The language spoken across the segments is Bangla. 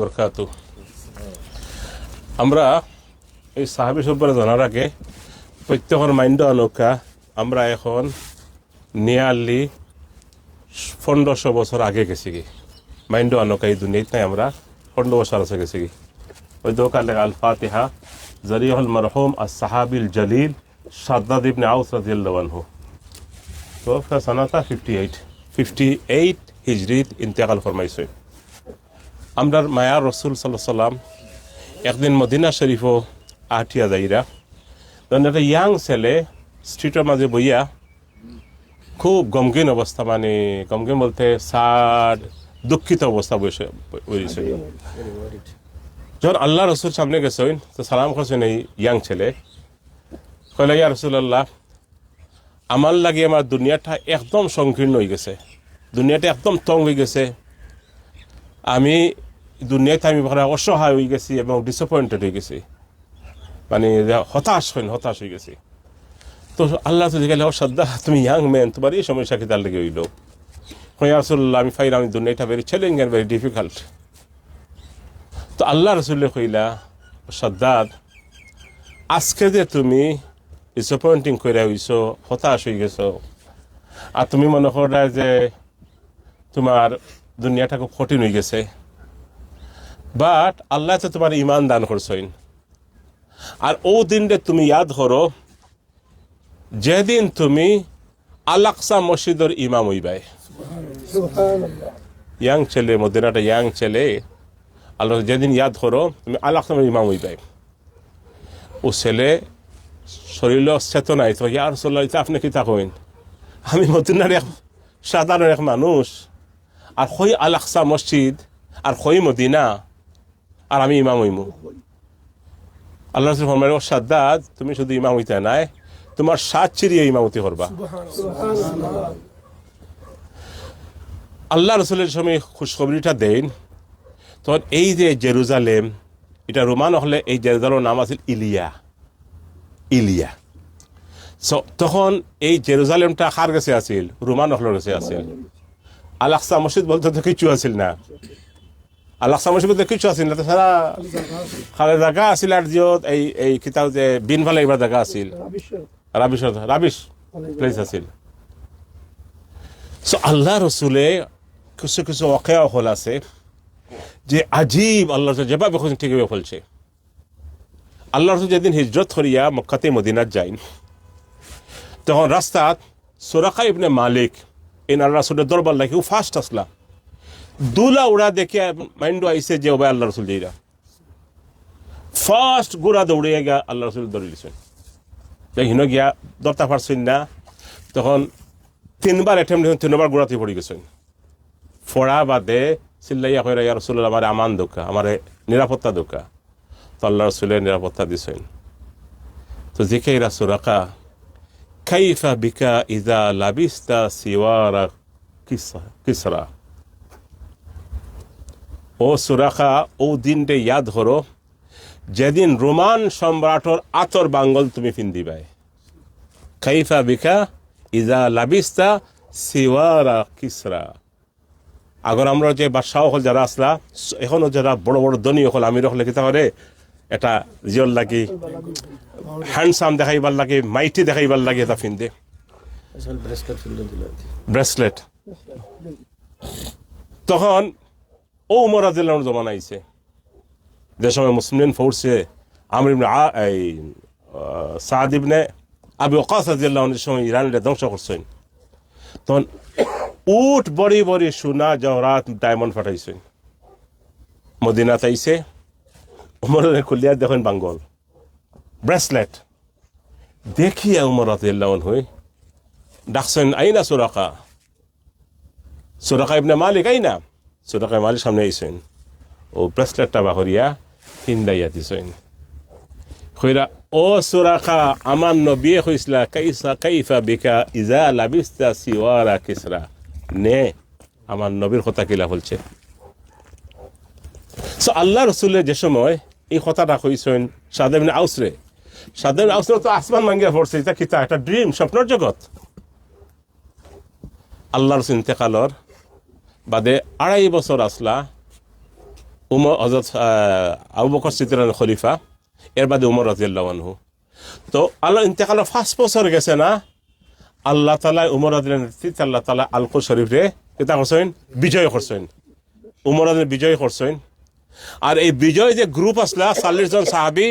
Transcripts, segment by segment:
বরকাতুহু। আমরা এই সাহাবী সম্পর্কে জানার আগে প্রত্যেকের মাইন্ড অনৌকা আমরা এখন নিয়ারলি 1500 বছর আগে গেছি কি মাইন্ড অনৌকা এই দুনিয়াতে নাই আমরা 15 বছর আছে গেছি কি ওই দোকান লেখা আল ফাতিহা জরিহুল মরহুম আস-সাহাবিল জলিল শাদ্দাদ ইবনে আউস রাদিয়াল্লাহু আনহু তো সনাতা 58 হিজরিত ইন্তেকাল ফরমাইছে। আমরার মায়া রসুল সাল্লাল্লাহু আলাইহি সাল্লাম একদিন মদিনা শরীফও আটিয়া যাইরা তখন একটা ইয়াং ছেলে স্ট্রিটের মাঝে বইয়া খুব গমগিন অবস্থা, মানে গমগিন বলতে সাড দুঃখিত অবস্থা বসে যখন আল্লাহ রসুল সামনে গেছেন তো সালাম করছেন এই ইয়াং ছেলে, কইলা ইয়া রাসূলুল্লাহ, আমার লাগে আমার দুনিয়াটা একদম সংকীর্ণ হয়ে গেছে, দুনিয়াটা একদম তং হয়ে গেছে, আমি দুনিয়াতে আমি অসহায় হয়ে গেছি এবং ডিসঅ্যাপয়েন্টেড হয়ে গেছি, মানে হতাশ হয়ে গেছি। তো আল্লাহ তো গেলে শ্রদ্ধা তুমি ইয়াং ম্যান, তোমার এই সমস্যা কি তার লেগে হইল? ইয়া রাসূলুল্লাহ, আমি ফাইলাম দুনিয়াটা very challenging and very difficult. তো আল্লাহ রসুল্লাহ কইলা, সাদ্দাত, আজকে যে তুমি ডিসঅ্যাপয়েন্টিং করে হইছ, হতাশ হয়ে গেছ, আর তুমি মনে করা যে তোমার দুনিয়াটা খুব কঠিন হয়ে গেছে, বাট আল্লাহ তো তোমার ইমান দান করছেন। আর ও দিনটা তুমি ইয়াদ করো যেদিন তুমি আল-আকসা মসজিদের ইমাম হইবাই। ইয়াং ছেলে, মদিনাটা ইয়াং ছেলে, আল্লাহ যেদিন ইয়াদ করো তুমি আল-আকসা ইমাম হইবাই। ও ছেলে শরীর চেতনায় তো ইয়া রাসূলুল্লাহ, আপনি কি থাকেন? আমি মদিনার এক সাধারণ এক মানুষ, আর কই আল-আকসা মসজিদ আর কই মদিনা, আর আমি ইমাম হইমু। আল্লাহ রাসূল ফরমায়, ও সাদ্দাত, তুমি শুধু ইমাম হইতে নাই, তোমার সাত চিরিয়ে ইমামতি করবা। আল্লাহ রসুলের সময় খুশখবরিটা দেন, তখন এই যে জেরুজালেম, এটা রোমান হলে এই জেরুজালেমের নাম আছিল ইলিয়া। তখন এই জেরুজালেমটা কার কাছে আছিল? রোমান হলের কাছে আছিল। আল-আকসা মসজিদ বলতে তো কিছু আছিল না, আল-আকসা মসজিদ বলতে কিছু আছিল না, তো সারা খালে জায়গা আছিল। আর জিয়ত এই কিতাব যে বিন ভালে এবার জায়গা আছিল, রাবিশ প্লেস আছিল। সো আল্লাহ রসুলে কিছু কিছু ওয়াকিয়া হল আছে যে আজীব, আল্লাহ যেভাবে ঠিক ফলছে। আল্লাহ রসুল যেদিন হিজরত করিয়া মক্কাতে মদিনাত যাইন, তখন রাস্তাত সুরাকা ইবনে মালিক ইন আল্লাহ রসুলের দরবার লাগে ফার্স্ট আসলা, দুলা উড়া দেখে মাইন্ড আইসে যে ওবাই আল্লাহ রসুল যেইরা ফার্স্ট গোড়া দৌড়িয়ে গিয়া আল্লাহ রসুল দৌড়ি দিচ্ছেন। হিন গিয়া দরতা পারছেন না, তখন 3বার অ্যাটেম্প, 3বার গোড়াতে পড়ে গেছেন। ফোড়া বাদে চিল্লাইয়া কইরা, ইয়া রাসূলুল্লাহ, আমার আমান দোকা, আমার নিরাপত্তা দোকা। তো আল্লাহ রসুলের নিরাপত্তা দিছেন। তো জিকাইরা সুরাকা, কাইফা বিকা ইযা লাবিস্তা সিওয়ারা কিসরা। ও সুরাকা, ও দিনটা ইয়াদ করো যেদিন রোমান সম্রাটর আতর বাঙ্গল তুমি ফিন্দিবাই। কাইফা বিকা ইজা লাবিস্তা সিওয়ারা কিসরা। আগর আমরা যে বাদশাহ হল যারা আসলা, এখনো যারা বড় বড় ধনী হল, আমির হলে কিতা করে, এটা জিওর লাগি হ্যান্ডসাম দেখাইবার লাগে, মাইটি দেখাইবার লাগে, এটা ফিন্দে ব্রেসলেট। তখন ও উমর রাদিয়াল্লাহু আনহু জমানা আইছে, যে সময় মুসলিম ফোর্সে আমর ইবনে সাদ ইবনে আবু ওয়াক্কাস রাদিয়াল্লাহু আনহুর সময় ইরানকে ধ্বংস করছেন। তখন উট বড়ি বড়ি সোনা জহরাত ডায়মন্ড ফাটাইছেন, মদিনাত আইছে। উমরের খুলিয়া দেখেন বাঙ্গল ব্রেসলেট দেখিয়া উমর রাদিয়াল্লাহু আনহু ডাকছেন, আইনা সুরাকা, সুরাকা ইবনে মালিক আইনা। সুরাকা মালিক সামনে আইছেন, ও ব্রেসলেটটা বাহরিয়া হিন্দাইয়া দিছেন। কইরা, ও সুরাকা, আমার নবী কইসলা কাইফা বিকা ইজা লাবিস্তা সিওয়ারা কিসরা। নে, আমার নবীর কথা কিলা বলছে। সো আল্লাহ রসুলের যে সময় এই কথাটা কইছেন সাদ ইবনে আউসরে, সাদ ইবনে আউসরে তো আসমান ভাঙ্গিয়া পড়ছে, এটা কিতা, একটা ড্রিম, স্বপ্নের জগৎ। আল্লাহ রসুল ইন্তেকালর বাদে 2.5 বছর আসলা, উমর হযরত আবু বকর সিদ্দিক খলিফা, এর বাদে উমর রাদিয়াল্লাহু আনহু। তো আল্লাহ ইন্তেকালের 5 বছর গেছে না, আল্লাহ তাআলা উমর রাদিয়াল্লাহু নেতৃত্বে আল্লাহ তাআলা আল কুদস শরীফে কিতা করছেন, বিজয় করছেন, উমর রাদিয়াল্লাহু বিজয় করছেন। আর এই বিজয় যে গ্রুপ আসলা 40 জন সাহাবী,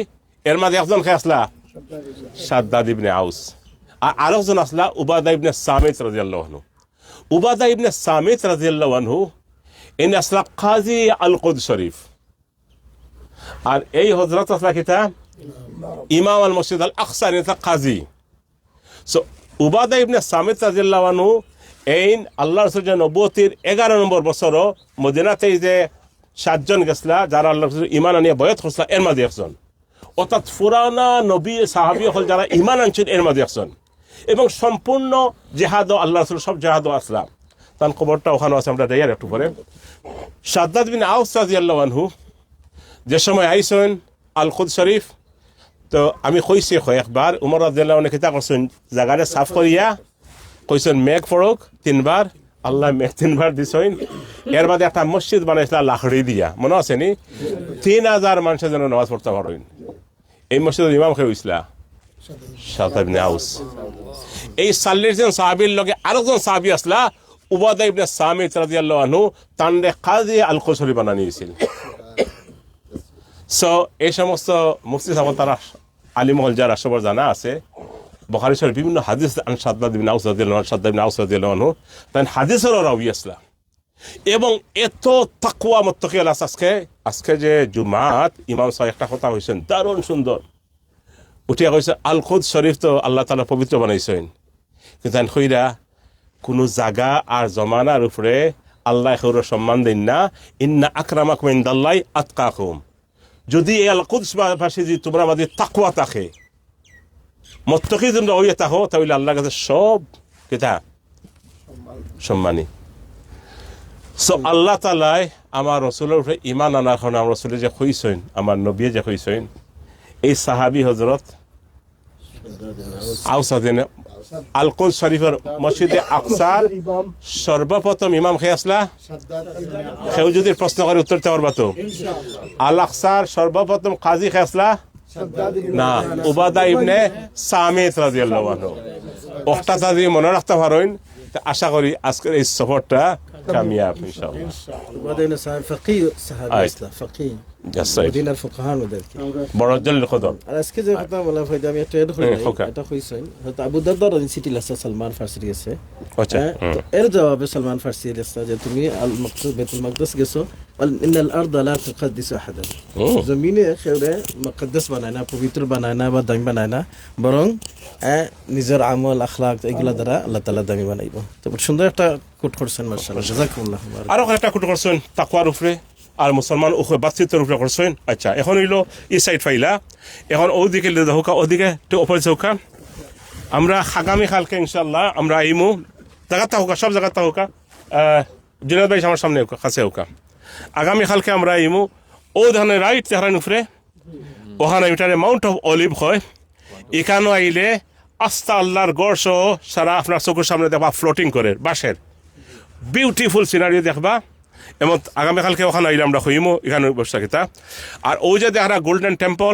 এর মাঝে একজন কে আসলা শাদ্দাদ ইবনে আউস, আর আরেকজন আসলা উবাদা ইবনে সামিত রাদিয়াল্লাহু আনহু। উবাদা ইবনে সামিত রাদিয়াল্লাহু আনহু ইনি আসলা কাজী আল কুদস শরীফ, আর এই হযরত আসলা কিতা ইমাম আল মসজিদ আল আকসা, এটা কাজী। সো উবাদা ইবনে সামিত রাদিয়াল্লাহু আনহু এই আল্লাহ রাসূলের যে নবুয়তির 11 নম্বর বছরও মদিনাতে যে 7 জন গেছলা যারা আল্লাহ রাসূল ঈমান আনিয়ে বয়াত করছলা, এর মাঝে একজন, অর্থাৎ পুরানা নবী সাহাবী হল যারা ঈমান আনছেন এর মাঝে একজন, এবং সম্পূর্ণ জিহাদ আল্লাহ রাসূল সব জিহাদ আসলা তার খবরটা ওখানে আছে, আমরা যাই আর একটু পরে। শাদ্দাদ বিন আউস রাদিয়াল্লাহু আনহু যে সময় আইসেন আল কুদস শরীফ, তো আমি কইছি একবার উমর রাদিয়াল্লাহু আনহু কিতা করছেন, জায়গাটা সাফ করিয়া কইছেন মেঘ পড়ক 3 বার, আল্লাহ মেঘ 3 বার দিছেন। এর বাদে একটা মসজিদ বানাইছিল লাকড়ি দিয়া, মনে আছে নি? 3000 মানুষের জন্য নামাজ পড়তে পারেন। এই মসজিদের ইমাম কে হইছিলা শাদ্দাদ ইবনে আউস। এই 40 জন সাহাবীর লগে আরেকজন সাহাবী আসলা উবাদা ইবনে সামিত রাদিয়াল্লাহু আনহু, তানরে কাজী আল কুদস শরীফ বানানিয়েছিল। সো এই সমস্ত মুফতি সাহেব তারা আলিম হল যারা সবার জানা আছে, বুখারী শরীফ বিভিন্ন হাদিস আন শাদ্দাদ ইবনে আউস রাদিয়াল্লাহু আনহু, শাদ্দাদ ইবনে আউস রাদিয়াল্লাহু আনহু তান হাদিসের রাওয়ী আসলা, এবং এত তাকওয়া মুত্তাকি আল আজকে যে জুমাত ইমাম সাহেব একটা কথা হইছেন দারুণ সুন্দর, উঠিয়া কইছে আল কুদস শরীফ তো আল্লাহ তাআলা পবিত্র বানাইছেন, কিন্তু আন কইরা কোনো জায়গা আর জমানার উপরে আল্লাহ এর সম্মান দেন না, ইন্না আকরামাকুম ইনদাল্লাহি আতকাকুম। যদি এই আল কুদস ভাষী যদি তোমরা মাঝে তাকওয়া থাকে, মুত্তাকি তোমরা হইয়া থাকো, তাহলে আল্লাহর কাছে সব কিতা সম্মানী। সো আল্লাহ তাআলাই আমার রাসূলের উপরে ঈমান আনার কারণে আমার রাসূল যে কইছেন, আমার নবী যে কইছেন, এই সাহাবী হযরত আউস আল কুদস শরীফের মসজিদে আকসার সর্বপ্রথম ইমাম কে আসলা, কেউ যদি প্রশ্ন করে উত্তর দিতে পারবা তো? আল আকসার সর্বপ্রথম কাজী কে আসলা না, উবাদা ইবনে সামিত রাদিয়াল্লাহু আনহু। ওটা যদি মনে রাখতে পারেন, আশা করি আজকের এই সফরটা কামিয়াব ইনশাআল্লাহ। উবাদা ইবনে সামিত ফাকিহ সাহাবী ইসলাম, ফাকিহ মদিনার ফুকাহার মধ্যে বড় জলিল কদর। আর আজকে যে কথা বলা হয়, আমি একটা এড করি, এটা কইছেন হয়তো আবু দারদা সিটি লাসা সালমান ফারসি গেছে, আচ্ছা এর জবাবে সালমান ফারসি লাসা যে তুমি আল মাকদুস বাইতুল মাকদস গেছো, ইন্নাল আরদা লা তুকাদ্দিসু আহাদান, জমিনে খেরে মুকদ্দাস বানায় না, পবিত্র বানায় না বা দামি বানায় না, বরং নিজের আমল আখলাক এগুলা দ্বারা আল্লাহ তাআলা দামি বানাইব। তো সুন্দর একটা কোট করছেন মাশাআল্লাহ, জাযাকুমুল্লাহ। আরো একটা কোট করছেন তাকওয়ার উপরে আর মুসলমান উখে বাতচিতের উপরে করছেন। আচ্ছা এখন হইল এই সাইড ফাইলা, এখন ওদিকে হোকা, ওদিকে একটু ওপরে হোকা, আমরা আগামী কালকে ইনশাআল্লাহ আমরা আইমু জায়গাটা হোকা, সব জায়গাটা হোকা, জুনাদ ভাই আমার সামনে হোকা, কাছে হোকা, আগামী কালকে আমরা আইমু ও ধরনের রাইট চেহারার উপরে, ওখানে এটারে মাউন্ট অফ অলিভ হয়, এখানেও আইলে আস্তা আল্লাহর গড় সহ সারা আপনার চোখের সামনে দেখবা ফ্লোটিং করে বাঁশের বিউটিফুল সিনারিও দেখবা। এবং আগামীকালকে ওখানে আইলে আমরা হইমো এখানে ব্যবসা কিতা। আর ওই যে দেখা গোল্ডেন টেম্পল,